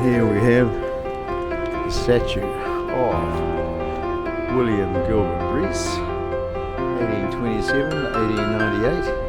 Here we have the statue of William Gilbert Rees, 1827 to 1898.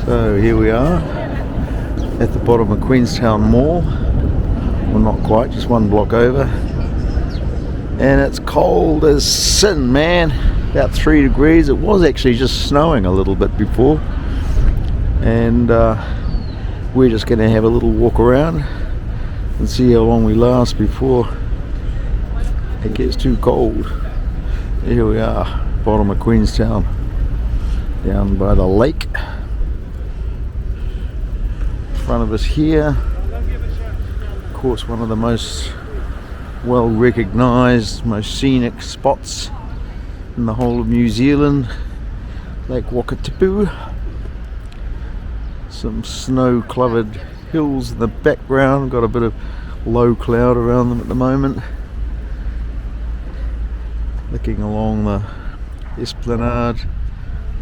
So here we are at the bottom of Queenstown Mall. Well, not quite, just one block over. And it's cold as sin, man. About 3 degrees. It was actually just snowing a little bit before. And we're just going to have a little walk around and see how long we last before it gets too cold. Here we are, bottom of Queenstown, down by the lake. In front of us here, of course, one of the most well recognized, most scenic spots in the whole of New Zealand, Lake Wakatipu. Some snow-covered hills in the background, got a bit of low cloud around them at the moment. Looking along the esplanade,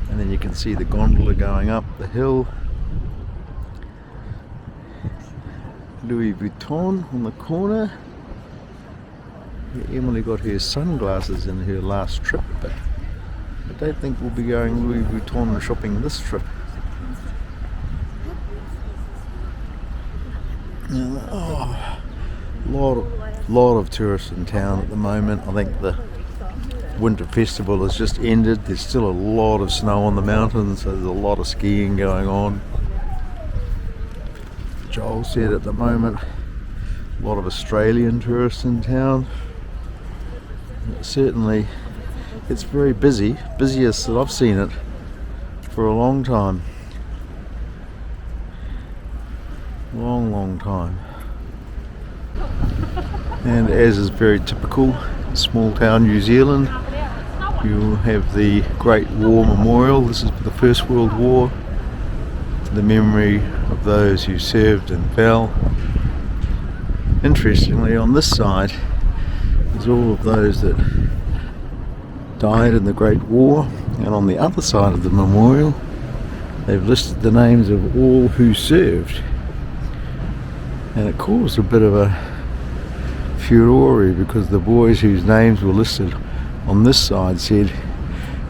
and then you can see the gondola going up the hill. Louis Vuitton on the corner. Emily got her sunglasses in her last trip, but I don't think we'll be going Louis Vuitton shopping this trip. Lot of tourists in town at the moment. I think the winter festival has just ended. There's still a lot of snow on the mountains, so there's a lot of skiing going on. Joel said at the moment, a lot of Australian tourists in town. Certainly, it's very busy, busiest that I've seen it for a long time. Long time. And as is very typical, small town New Zealand, you'll have the Great War Memorial. This is the First World War, to the memory of those who served and fell. Interestingly, on this side is all of those that died in the Great War, and on the other side of the memorial they've listed the names of all who served. And it caused a bit of a furore because the boys whose names were listed on this side said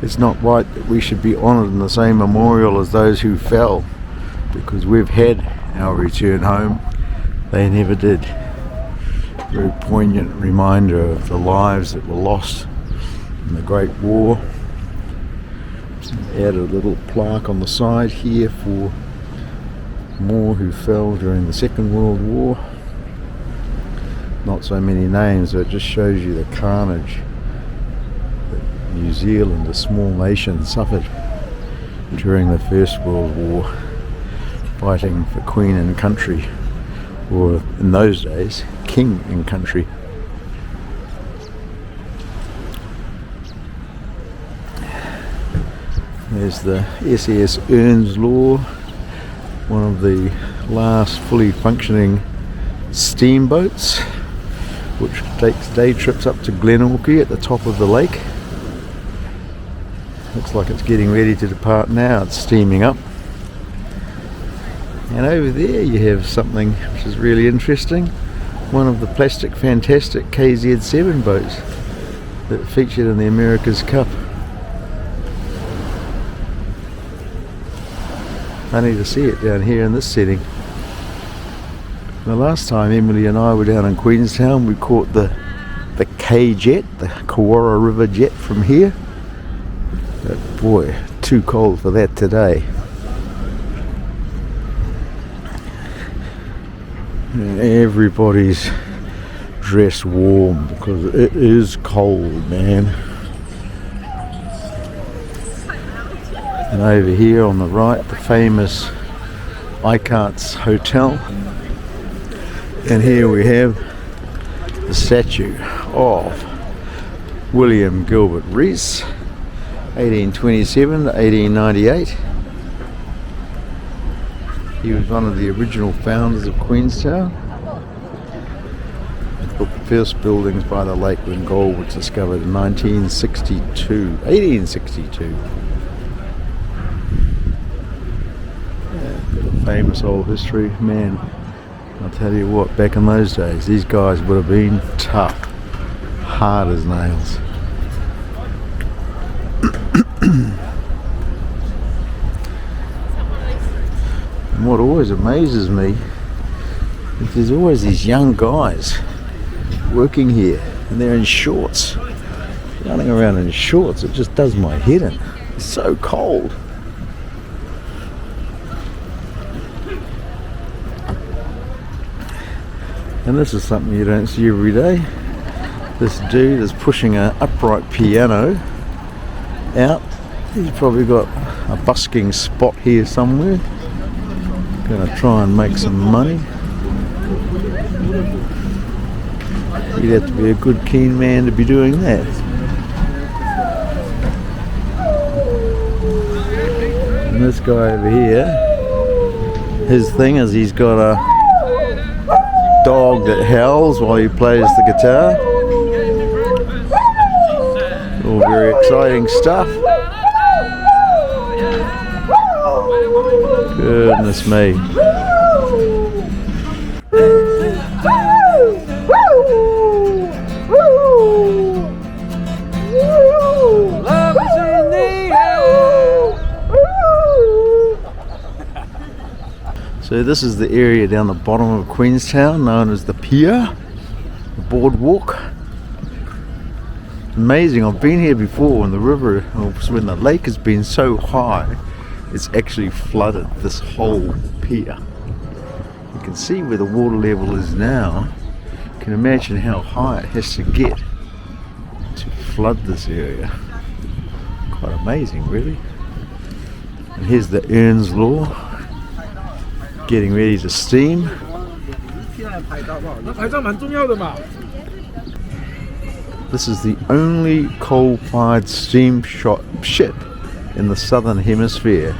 it's not right that we should be honoured in the same memorial as those who fell, because we've had our return home, they never did. Very poignant reminder of the lives that were lost in the Great War. Added a little plaque on the side here for more who fell during the Second World War. Not so many names, but it just shows you the carnage that New Zealand, a small nation, suffered during the First World War, fighting for Queen and country, or in those days, King and country. There's the SS Ems Law, one of the last fully functioning steamboats, which takes day trips up to Glenorchy at the top of the lake. Looks like it's getting ready to depart now. It's steaming up. And over there you have something which is really interesting. One of the plastic fantastic KZ7 boats that featured in the America's Cup. I need to see it down here in this setting. The last time Emily and I were down in Queenstown, we caught the K jet, the Kawara River jet from here. But boy, too cold for that today. And everybody's dressed warm because it is cold, man. And over here on the right, the famous Icats Hotel. And here we have the statue of William Gilbert Rees, 1827 to 1898. He was one of the original founders of Queenstown. He built the first buildings by the lake when gold was discovered in 1862. Famous old history, man. I'll tell you what, back in those days, these guys would have been tough, hard as nails. And what always amazes me is there's always these young guys working here, and they're in shorts, running around in shorts. It just does my head in. It's so cold. And this is something you don't see every day. This dude is pushing an upright piano out. He's probably got a busking spot here somewhere. Gonna try and make some money. You'd have to be a good keen man to be doing that. And this guy over here, his thing is he's got a dog that howls while he plays the guitar. All very exciting stuff. Goodness me. So this is the area down the bottom of Queenstown known as the Pier, the boardwalk. Amazing, I've been here before when the river, when the lake has been so high, it's actually flooded this whole pier. You can see where the water level is now. You can imagine how high it has to get to flood this area. Quite amazing, really. And here's the Earns Law, getting ready to steam. This is the only coal-fired steam ship in the southern hemisphere.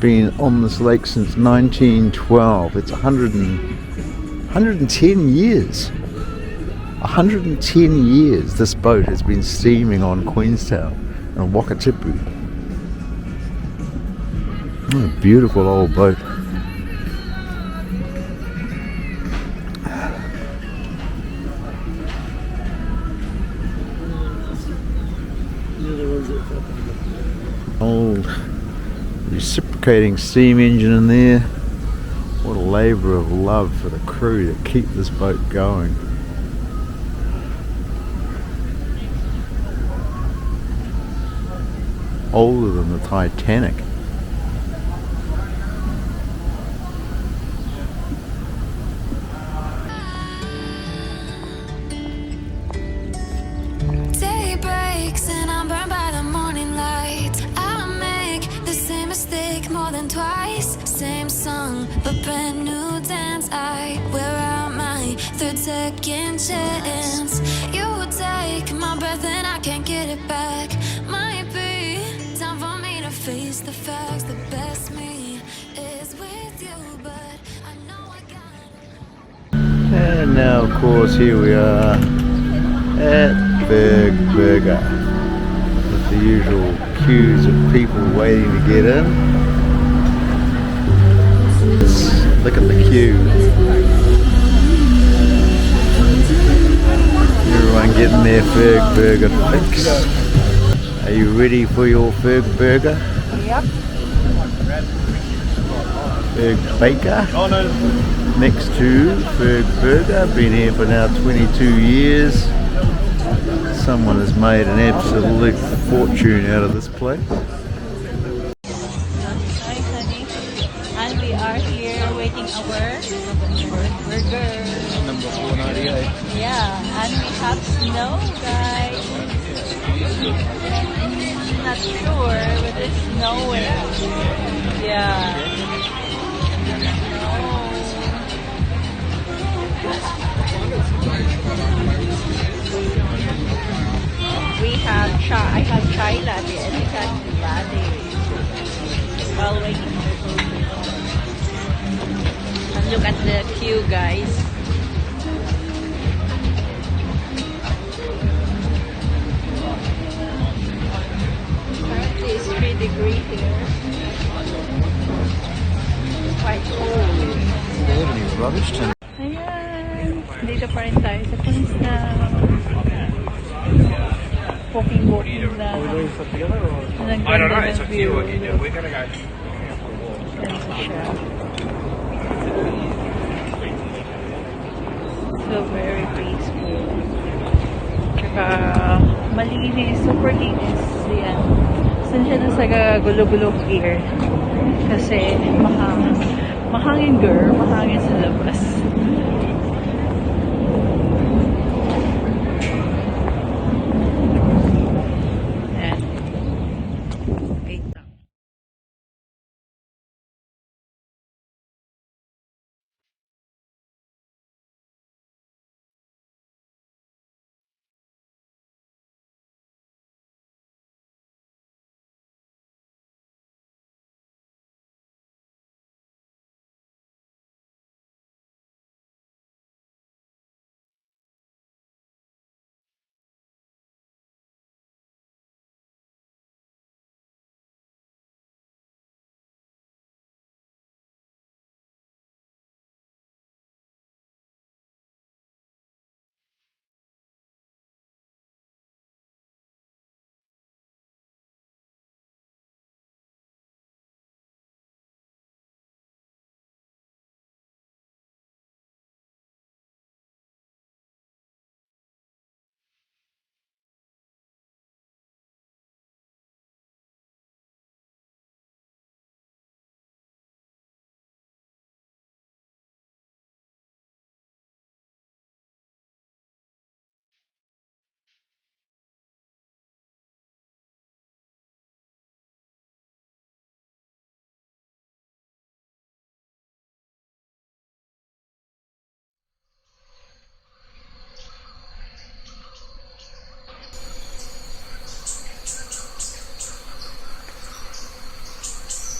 Been on this lake since 1912. It's 110 years. 110 years this boat has been steaming on Queenstown and Wakatipu. What a beautiful old boat. Old reciprocating steam engine in there. What a labour of love for the crew to keep this boat going. Older than the Titanic. Day breaks and I'm burned by the morning light. I make the same mistake more than twice. Same song, but brand new dance. I wear out my third second chance. You take my breath and I can't get it back. Might be time for me to fade the facts, the best me is with you, but I know I got. And now, of course, here we are at Fergburger with the usual queues of people waiting to get in. Look at the queue. Everyone getting their Fergburger fix. Are you ready for your Fergburger? Yep. Fergbaker. Next to Fergburger. Been here for now 22 years. Someone has made an absolute fortune out of this place. Hi, honey. And we are here waiting our burger. Number 498. Yeah, and we have snow, guys. Not sure, but it's snowing. Yeah. We have chai. I have chai latte and we have latte. While waiting. And look at the queue, guys. 3 degrees here. Quite cold. Do they have any rubbish tonight? Ayan. Dito pa rin tayo sa Queenstown. Walking lang. I don't know, it's up to you what you do. We're gonna go. Yan siya. So very peaceful. Tsaka malinis, super linis. Yan. Saan siya na sa gulo-gulo here? Kasi mahangin girl, mahangin sa labas.